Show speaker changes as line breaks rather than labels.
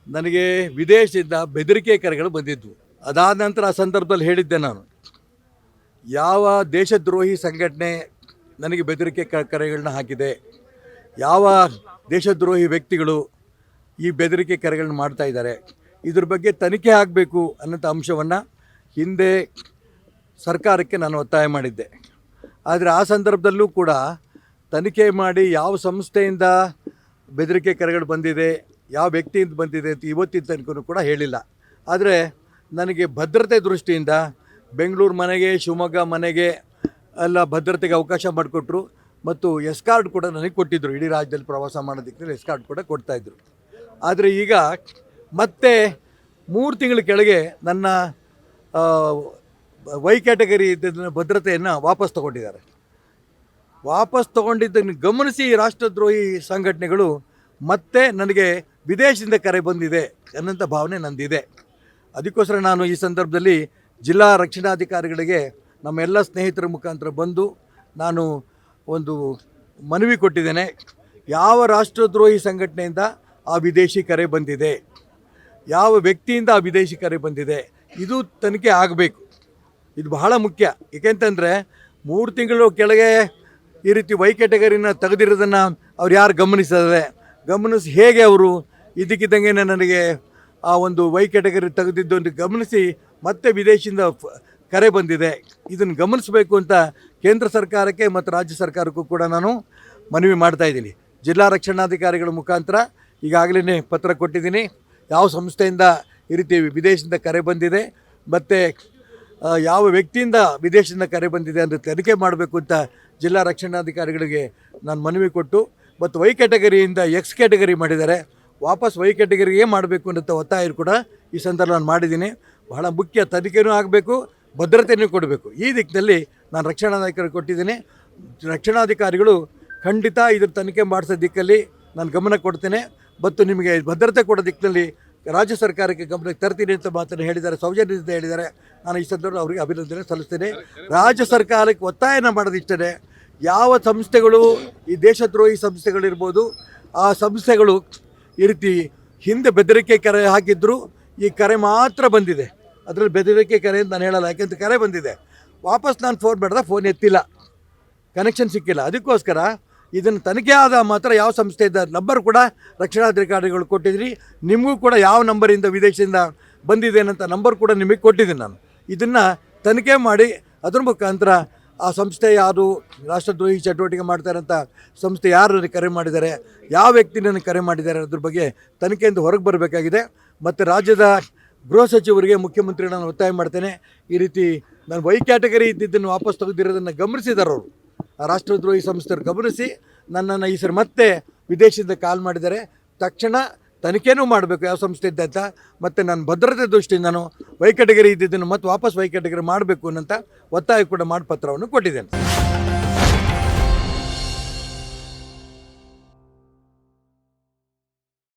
ನನಗೆ ವಿದೇಶದಿಂದ ಬೆದರಿಕೆ ಕರೆಗಳು ಬಂದಿದ್ವು. ಅದಾದ ನಂತರ ಆ ಸಂದರ್ಭದಲ್ಲಿ ಹೇಳಿದ್ದೆ ನಾನು, ಯಾವ ದೇಶದ್ರೋಹಿ ಸಂಘಟನೆ ನನಗೆ ಬೆದರಿಕೆ ಕರೆಗಳನ್ನ ಹಾಕಿದೆ, ಯಾವ ದೇಶದ್ರೋಹಿ ವ್ಯಕ್ತಿಗಳು ಈ ಬೆದರಿಕೆ ಕರೆಗಳನ್ನ ಮಾಡ್ತಾ ಇದ್ದಾರೆ, ಇದ್ರ ಬಗ್ಗೆ ತನಿಖೆ ಆಗಬೇಕು ಅನ್ನೋಂಥ ಅಂಶವನ್ನು ಹಿಂದೆ ಸರ್ಕಾರಕ್ಕೆ ನಾನು ಒತ್ತಾಯ ಮಾಡಿದ್ದೆ. ಆದರೆ ಆ ಸಂದರ್ಭದಲ್ಲೂ ಕೂಡ ತನಿಖೆ ಮಾಡಿ ಯಾವ ಸಂಸ್ಥೆಯಿಂದ ಬೆದರಿಕೆ ಕರೆಗಳು ಬಂದಿದೆ, ಯಾವ ವ್ಯಕ್ತಿಯಿಂದ ಬಂದಿದೆ ಅಂತ ಇವತ್ತಿನ ತನಕ ಕೂಡ ಹೇಳಿಲ್ಲ. ಆದರೆ ನನಗೆ ಭದ್ರತೆ ದೃಷ್ಟಿಯಿಂದ ಬೆಂಗಳೂರು ಮನೆಗೆ, ಶಿವಮೊಗ್ಗ ಮನೆಗೆ ಎಲ್ಲ ಭದ್ರತೆಗೆ ಅವಕಾಶ ಮಾಡಿಕೊಟ್ರು ಮತ್ತು ಎಸ್ಕಾರ್ಟ್ ಕೂಡ ನನಗೆ ಕೊಟ್ಟಿದ್ದರು. ಇಡೀ ರಾಜ್ಯದಲ್ಲಿ ಪ್ರವಾಸ ಮಾಡೋದಕ್ಕೆ ಎಸ್ಕಾರ್ಟ್ ಕೂಡ ಕೊಡ್ತಾಯಿದ್ರು. ಆದರೆ ಈಗ ಮತ್ತೆ 3 ತಿಂಗಳ ಕೆಳಗೆ ನನ್ನ ವೈ ಕ್ಯಾಟಗರಿ ಇದ್ದ ಭದ್ರತೆಯನ್ನು ವಾಪಸ್ ತಗೊಂಡಿದ್ದಾರೆ. ವಾಪಸ್ ತಗೊಂಡಿದ್ದನ್ನು ಗಮನಿಸಿ ರಾಷ್ಟ್ರದ್ರೋಹಿ ಸಂಘಟನೆಗಳು ಮತ್ತೆ ನನಗೆ ವಿದೇಶದಿಂದ ಕರೆ ಬಂದಿದೆ ಅನ್ನೋಂಥ ಭಾವನೆ ನಂದಿದೆ. ಅದಕ್ಕೋಸ್ಕರ ನಾನು ಈ ಸಂದರ್ಭದಲ್ಲಿ ಜಿಲ್ಲಾ ರಕ್ಷಣಾಧಿಕಾರಿಗಳಿಗೆ ನಮ್ಮೆಲ್ಲ ಸ್ನೇಹಿತರ ಮುಖಾಂತರ ಬಂದು ನಾನು ಒಂದು ಮನವಿ ಕೊಟ್ಟಿದ್ದೇನೆ. ಯಾವ ರಾಷ್ಟ್ರದ್ರೋಹಿ ಸಂಘಟನೆಯಿಂದ ಆ ವಿದೇಶಿ ಕರೆ ಬಂದಿದೆ, ಯಾವ ವ್ಯಕ್ತಿಯಿಂದ ಆ ವಿದೇಶಿ ಕರೆ ಬಂದಿದೆ, ಇದು ತನಿಖೆ ಆಗಬೇಕು. ಇದು ಬಹಳ ಮುಖ್ಯ. ಏಕೆಂತಂದರೆ 3 ತಿಂಗಳು ಕೆಳಗೆ ಈ ರೀತಿ ವೈ ಕ್ಯಾಟಗರಿನ ತೆಗೆದಿರೋದನ್ನು ಅವ್ರು ಯಾರು ಗಮನಿಸಿ ಹೇಗೆ ಅವರು ಇದಕ್ಕಿದ್ದಂಗೆ ನನಗೆ ಆ ಒಂದು ವೈ ಕ್ಯಾಟಗರಿ ತೆಗೆದಿದ್ದು ಅಂತ ಗಮನಿಸಿ ಮತ್ತೆ ವಿದೇಶಿಯಿಂದ ಕರೆ ಬಂದಿದೆ, ಇದನ್ನು ಗಮನಿಸಬೇಕು ಅಂತ ಕೇಂದ್ರ ಸರ್ಕಾರಕ್ಕೆ ಮತ್ತು ರಾಜ್ಯ ಸರ್ಕಾರಕ್ಕೂ ಕೂಡ ನಾನು ಮನವಿ ಮಾಡ್ತಾಯಿದ್ದೀನಿ. ಜಿಲ್ಲಾ ರಕ್ಷಣಾಧಿಕಾರಿಗಳ ಮುಖಾಂತರ ಈಗಾಗಲೇ ಪತ್ರ ಕೊಟ್ಟಿದ್ದೀನಿ. ಯಾವ ಸಂಸ್ಥೆಯಿಂದ ಈ ರೀತಿ ವಿದೇಶದಿಂದ ಕರೆ ಬಂದಿದೆ ಮತ್ತು ಯಾವ ವ್ಯಕ್ತಿಯಿಂದ ವಿದೇಶದಿಂದ ಕರೆ ಬಂದಿದೆ ಅಂತ ತನಿಖೆ ಮಾಡಬೇಕು ಅಂತ ಜಿಲ್ಲಾ ರಕ್ಷಣಾಧಿಕಾರಿಗಳಿಗೆ ನಾನು ಮನವಿ ಕೊಟ್ಟು, ಮತ್ತು ವೈ ಕ್ಯಾಟಗರಿಯಿಂದ ಎಕ್ಸ್ ಕ್ಯಾಟಗರಿ ಮಾಡಿದ್ದಾರೆ, ವಾಪಸ್ ವೈ ಕ್ಯಾಟಗರಿಗೆ ಮಾಡಬೇಕು ಅನ್ನೋ ಒತ್ತಾಯ ಕೂಡ ಈ ಸಂದರ್ಭ ನಾನು ಮಾಡಿದ್ದೀನಿ. ಬಹಳ ಮುಖ್ಯ, ತನಿಖೆನೂ ಆಗಬೇಕು, ಭದ್ರತೆಯೂ ಕೊಡಬೇಕು. ಈ ದಿಕ್ಕಿನಲ್ಲಿ ನಾನು ರಕ್ಷಣಾಧಿಕಾರಿ ಕೊಟ್ಟಿದ್ದೀನಿ. ರಕ್ಷಣಾಧಿಕಾರಿಗಳು ಖಂಡಿತ ಇದ್ರ ತನಿಖೆ ಮಾಡಿಸೋ ದಿಕ್ಕಲ್ಲಿ ನಾನು ಗಮನ ಕೊಡ್ತೇನೆ ಮತ್ತು ನಿಮಗೆ ಭದ್ರತೆ ಕೊಡೋ ದಿಕ್ಕಿನಲ್ಲಿ ರಾಜ್ಯ ಸರ್ಕಾರಕ್ಕೆ ಗಮನಕ್ಕೆ ತರ್ತೀನಿ ಅಂತ ಮಾತನ್ನು ಹೇಳಿದ್ದಾರೆ, ಸೌಜನ್ಯದಿಂದ ಹೇಳಿದ್ದಾರೆ. ನಾನು ಈ ಸಂದರ್ಭ ಅವರಿಗೆ ಅಭಿನಂದನೆ ಸಲ್ಲಿಸ್ತೇನೆ. ರಾಜ್ಯ ಸರ್ಕಾರಕ್ಕೆ ಒತ್ತಾಯನ ಮಾಡೋದಿಷ್ಟೇ, ಯಾವ ಸಂಸ್ಥೆಗಳು ಈ ದೇಶದ್ರೋಹಿ ಸಂಸ್ಥೆಗಳಿರ್ಬೋದು, ಆ ಸಂಸ್ಥೆಗಳು ಈ ರೀತಿ ಹಿಂದೆ ಬೆದರಿಕೆ ಕರೆ ಹಾಕಿದ್ರು, ಈ ಕರೆ ಮಾತ್ರ ಬಂದಿದೆ, ಅದರಲ್ಲಿ ಬೆದರಿಕೆ ಕರೆ ಅಂತ ನಾನು ಹೇಳಲ್ಲ. ಯಾಕೆಂತ ಕರೆ ಬಂದಿದೆ, ವಾಪಸ್ ನಾನು ಫೋನ್ ಮಾಡಿದೆ, ಫೋನ್ ಎತ್ತಿಲ್ಲ, ಕನೆಕ್ಷನ್ ಸಿಕ್ಕಿಲ್ಲ. ಅದಕ್ಕೋಸ್ಕರ ಇದನ್ನು ತನಿಖೆ ಆದ ಮಾತ್ರ ಯಾವ ಸಂಸ್ಥೆಯಿಂದ ನಂಬರ್ ಕೂಡ ರಕ್ಷಣಾಧಿಕಾರಿಗಳು ಕೊಟ್ಟಿದ್ರಿ. ನಿಮಗೂ ಕೂಡ ಯಾವ ನಂಬರಿಂದ ವಿದೇಶದಿಂದ ಬಂದಿದೆ ಅನ್ನೋಂಥ ನಂಬರ್ ಕೂಡ ನಿಮಗೆ ಕೊಟ್ಟಿದ್ದೀನಿ ನಾನು. ಇದನ್ನು ತನಿಖೆ ಮಾಡಿ ಅದ್ರ ಮುಖಾಂತರ ಆ ಸಂಸ್ಥೆ ಯಾರು ರಾಷ್ಟ್ರದ್ರೋಹಿ ಚಟುವಟಿಕೆ ಮಾಡ್ತಾರಂಥ ಸಂಸ್ಥೆ ಯಾರು ನನಗೆ ಕರೆ ಮಾಡಿದ್ದಾರೆ, ಯಾವ ವ್ಯಕ್ತಿ ನನಗೆ ಕರೆ ಮಾಡಿದ್ದಾರೆ ಅದ್ರ ಬಗ್ಗೆ ತನಿಖೆಯಿಂದ ಹೊರಗೆ ಬರಬೇಕಾಗಿದೆ. ಮತ್ತು ರಾಜ್ಯದ ಗೃಹ ಸಚಿವರಿಗೆ, ಮುಖ್ಯಮಂತ್ರಿ ನಾನು ಒತ್ತಾಯ ಮಾಡ್ತೇನೆ, ಈ ರೀತಿ ನಾನು ವೈ ಕ್ಯಾಟಗರಿ ಇದ್ದಿದ್ದನ್ನು ವಾಪಸ್ ತೆಗೆದಿರೋದನ್ನು ಗಮನಿಸಿದ್ದಾರೆ ಅವರು, ಆ ರಾಷ್ಟ್ರದ್ರೋಹಿ ಸಂಸ್ಥೆಯವರು ಗಮನಿಸಿ ನನ್ನನ್ನು ಈ ಸರಿ ಮತ್ತೆ ವಿದೇಶದಿಂದ ಕಾಲ್ ಮಾಡಿದ್ದಾರೆ. ತಕ್ಷಣ ತನಿಖೆನೂ ಮಾಡಬೇಕು ಯಾವ ಸಂಸ್ಥೆ ಇದ್ದ ಅಂತ, ಮತ್ತು ನಾನು ಭದ್ರತೆ ದೃಷ್ಟಿಯಿಂದ ನಾನು ವೈ ಕ್ಯಾಟಗರಿ ಇದ್ದಿದ್ದನ್ನು ಮತ್ತು ವಾಪಸ್ ವೈ ಕ್ಯಾಟಗರಿ ಮಾಡಬೇಕು ಅನ್ನೋಂಥ ಒತ್ತಾಯ ಕೂಡ ಮಾಡಿ ಪತ್ರವನ್ನು ಕೊಟ್ಟಿದ್ದೇನೆ.